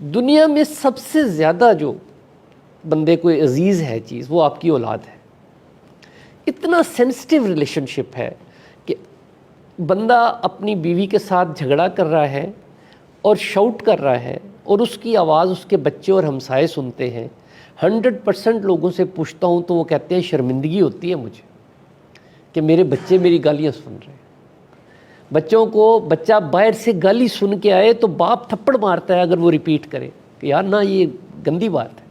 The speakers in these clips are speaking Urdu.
دنیا میں سب سے زیادہ جو بندے کو عزیز ہے چیز وہ آپ کی اولاد ہے. اتنا سینسٹیو ریلیشن شپ ہے کہ بندہ اپنی بیوی کے ساتھ جھگڑا کر رہا ہے اور شاؤٹ کر رہا ہے اور اس کی آواز اس کے بچے اور ہمسائے سنتے ہیں. 100% لوگوں سے پوچھتا ہوں تو وہ کہتے ہیں شرمندگی ہوتی ہے مجھے کہ میرے بچے میری گالیاں سن رہے ہیں. بچوں کو بچہ باہر سے گالی سن کے آئے تو باپ تھپڑ مارتا ہے اگر وہ ریپیٹ کرے کہ یار نہ یہ گندی بات ہے،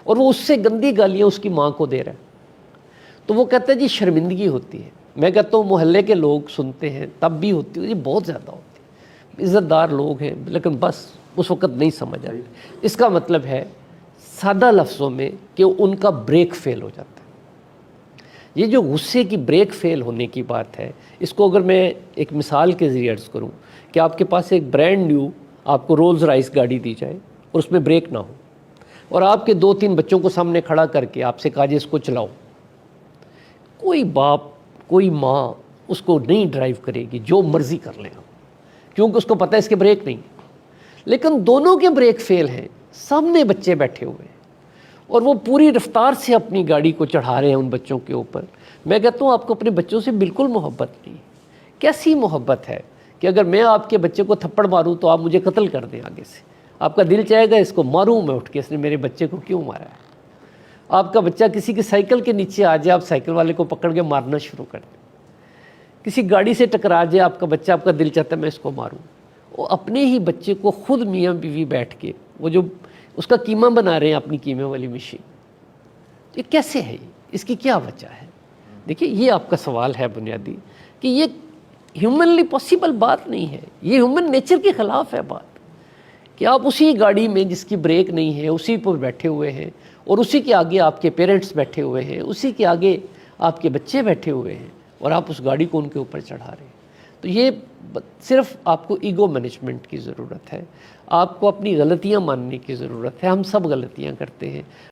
اور وہ اس سے گندی گالیاں اس کی ماں کو دے رہا ہے. تو وہ کہتا ہے جی شرمندگی ہوتی ہے. میں کہتا ہوں محلے کے لوگ سنتے ہیں تب بھی ہوتی ہے جی، بہت زیادہ ہوتی ہے. عزت دار لوگ ہیں لیکن بس اس وقت نہیں سمجھ آتی. اس کا مطلب ہے سادہ لفظوں میں کہ ان کا بریک فیل ہو جاتا ہے. یہ جو غصے کی بریک فیل ہونے کی بات ہے، اس کو اگر میں ایک مثال کے ذریعے عرض کروں کہ آپ کے پاس ایک برانڈ نیو آپ کو رولز رائس گاڑی دی جائے اور اس میں بریک نہ ہو، اور آپ کے 2-3 بچوں کو سامنے کھڑا کر کے آپ سے کہا جائے اس کو چلاؤ، کوئی باپ کوئی ماں اس کو نہیں ڈرائیو کرے گی، جو مرضی کر لیں کیونکہ اس کو پتہ ہے اس کے بریک نہیں. لیکن دونوں کے بریک فیل ہیں، سامنے بچے بیٹھے ہوئے ہیں اور وہ پوری رفتار سے اپنی گاڑی کو چڑھا رہے ہیں ان بچوں کے اوپر. میں کہتا ہوں آپ کو اپنے بچوں سے بالکل محبت نہیں. کیسی محبت ہے کہ اگر میں آپ کے بچے کو تھپڑ ماروں تو آپ مجھے قتل کر دیں آگے سے. آپ کا دل چاہے گا اس کو ماروں میں اٹھ کے، اس نے میرے بچے کو کیوں مارا ہے. آپ کا بچہ کسی کی سائیکل کے نیچے آ جائے، آپ سائیکل والے کو پکڑ کے مارنا شروع کر دیں. کسی گاڑی سے ٹکرا جائے آپ کا بچہ، آپ کا دل چاہتا ہے میں اس کو ماروں. وہ اپنے ہی بچے کو خود میاں بیوی بیٹھ کے وہ جو اس کا قیمہ بنا رہے ہیں اپنی قیمے والی مشین. یہ کیسے ہے؟ اس کی کیا وجہ ہے؟ دیکھیے یہ آپ کا سوال ہے بنیادی کہ یہ ہیومنلی پاسبل بات نہیں ہے. یہ ہیومن نیچر کے خلاف ہے بات کہ آپ اسی گاڑی میں جس کی بریک نہیں ہے اسی پر بیٹھے ہوئے ہیں اور اسی کے آگے آپ کے پیرنٹس بیٹھے ہوئے ہیں، اسی کے آگے آپ کے بچے بیٹھے ہوئے ہیں اور آپ اس گاڑی کو ان کے اوپر چڑھا رہے ہیں. تو یہ صرف آپ کو ایگو مینجمنٹ کی ضرورت ہے. آپ کو اپنی غلطیاں ماننے کی ضرورت ہے. ہم سب غلطیاں کرتے ہیں.